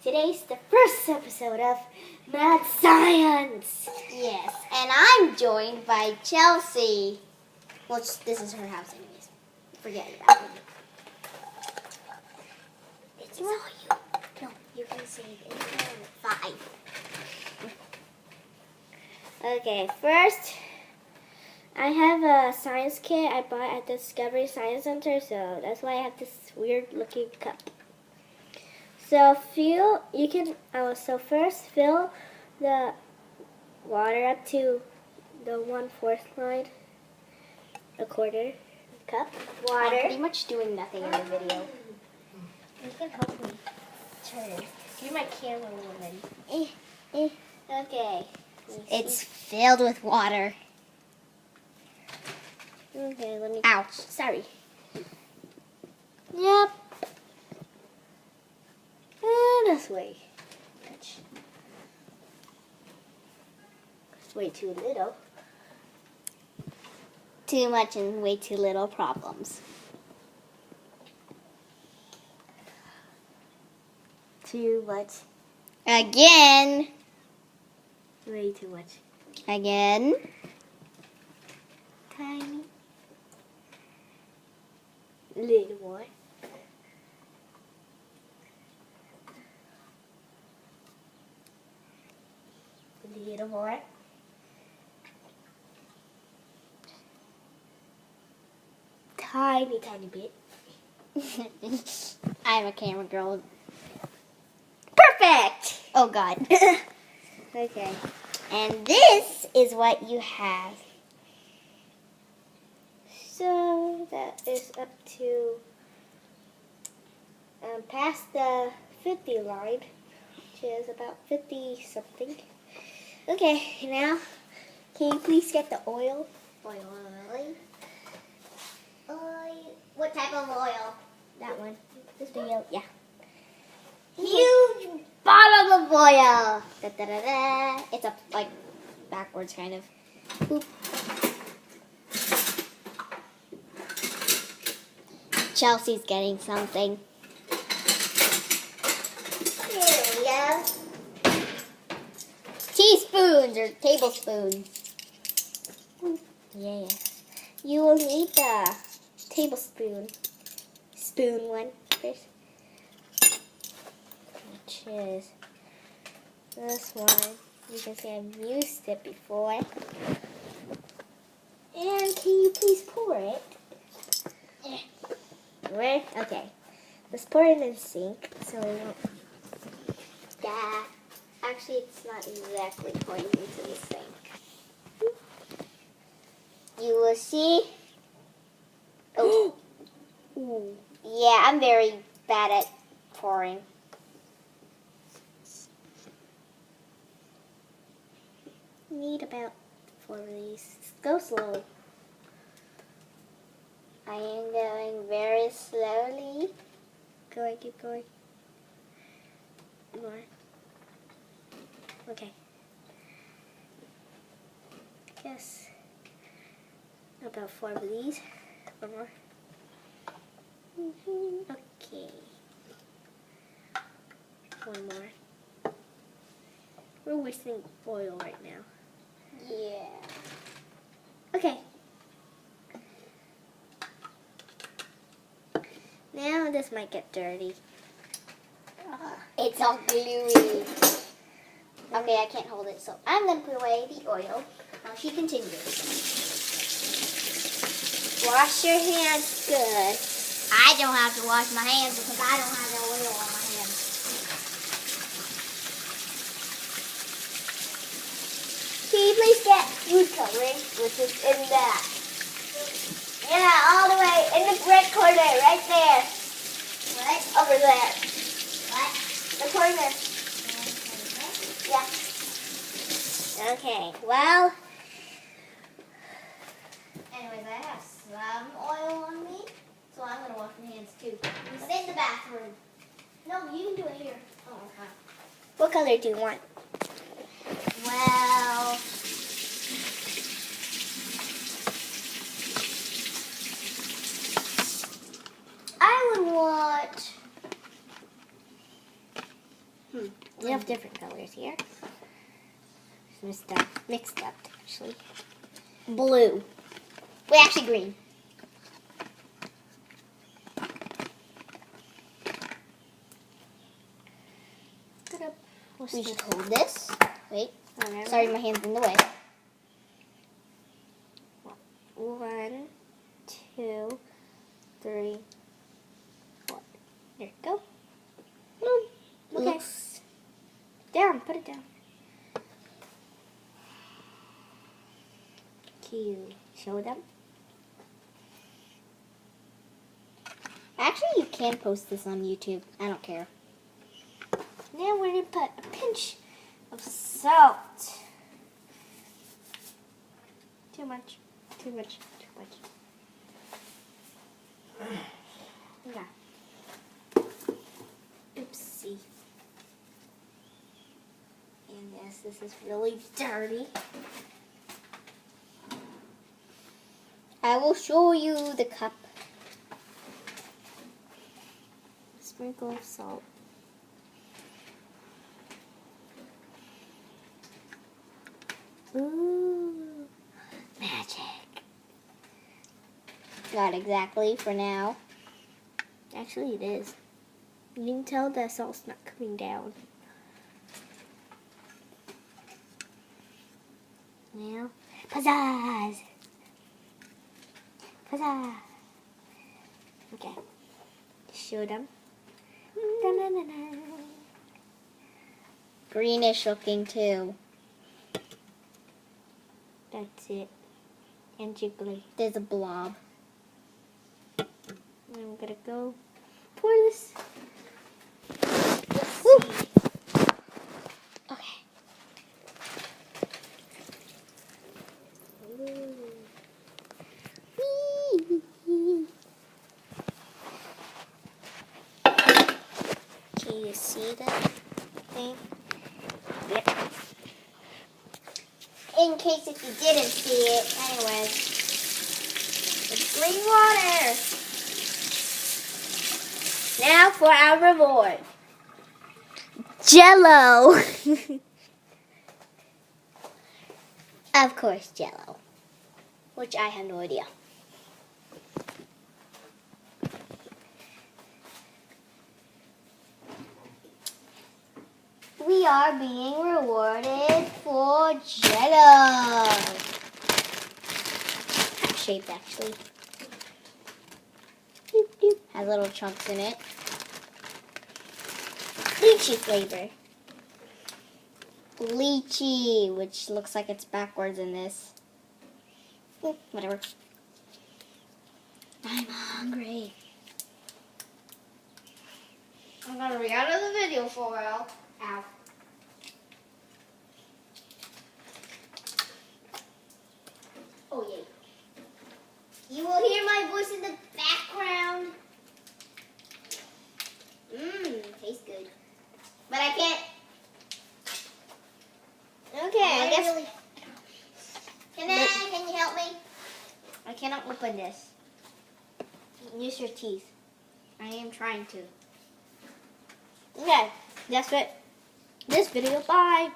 Today's the first episode of Mad Science. Yes, and I'm joined by Chelsea. Well, this is her house anyways. Forget about it. It's all you. No, you can say it. Fine. Okay, first, I have a science kit I bought at the Discovery Science Center, so that's why I have this weird looking cup. So first fill the water up to the 1/4 line, a quarter cup I'm water. pretty much doing nothing in the video. You can help me turn. You're my camera woman. Okay. It's filled with water. Okay, let me. Ouch. Sorry. Yep. And this way. That's way too little. Too much and way too little problems. Too much. Again. Way too much. Again. Tiny. Little more. Little more. Tiny, tiny bit. I'm a camera girl. Perfect! Oh, God. Okay. And this is what you have. So that is up to past the 50 line, which is about 50 something. Okay, now can you please get the oil? Oil. What type of oil? That one. This video, yeah. Huge bottle of oil. Da, da, da, da. It's up like backwards, kind of. Boop. Chelsea's getting something. Here we go. Teaspoons or tablespoons. Yeah. You will need the tablespoon. Spoon one first. Which is this one. You can see I've used it before. And can you please pour it? Where? Okay. Let's pour it in the sink so we won't. Yeah. Actually, it's not exactly pouring into the sink. You will see. Oh. Ooh. Yeah, I'm very bad at pouring. Need about 4 of these. Go slow. I am going very slowly. Go ahead, keep going. More. Okay. Yes. About 4 of these. One more. Okay. One more. We're wasting oil right now. Yeah. Okay. Now this might get dirty. It's all gluey. Okay, I can't hold it, so I'm going to put away the oil. Now she continues. Wash your hands good. I don't have to wash my hands because I don't have the oil on my hands. Can you please get food coloring, which is in that? Yeah, all the way in the red corner, right there. What? Over there. What? The corner. Yeah. Okay, well. Anyways, I have some oil on me, so I'm going to wash my hands too. But in the bathroom. No, you can do it here. Oh, okay. What color do you want? Well, I would want We have different colors here. Mixed up, actually. Blue. Wait, actually green. We should hold this. Wait. Whatever. Sorry, my hand's in the way. 1, 2, 3, 4. There you go. Boom. Okay. Looks Down. Put it down. Cute. Show them. Actually, you can post this on YouTube. I don't care. Now we're going to put a pinch of salt. Too much. Too much. Too much. Yeah. Oopsie. And yes, this is really dirty. I will show you the cup. Sprinkle of salt. Ooh, magic. Not exactly for now. Actually, it is. You can tell the salt's not coming down. Now, pizzazz. Pizzazz. Okay. Show them. Da-na-na-na. Greenish looking too. That's it. And jiggly. There's a blob. I'm gonna go pour this. Woo. Okay. Can you see that thing? Yep. In case if you didn't see it, anyways. It's green water. Now for our reward. Jello. Of course, Jello. Which I have no idea. We are being rewarded for Jello. Shaped actually. Doop, doop. Has little chunks in it. Lychee flavor. Lychee, which looks like it's backwards in this. Whatever. I'm hungry. I'm gonna be out of the video for a while. Ow. Oh yeah. You will hear my voice in the background. Tastes good. But I can't. Okay, I guess. Really... Can you help me? I cannot open this. Use your teeth. I am trying to. Okay, that's it. This video. Bye.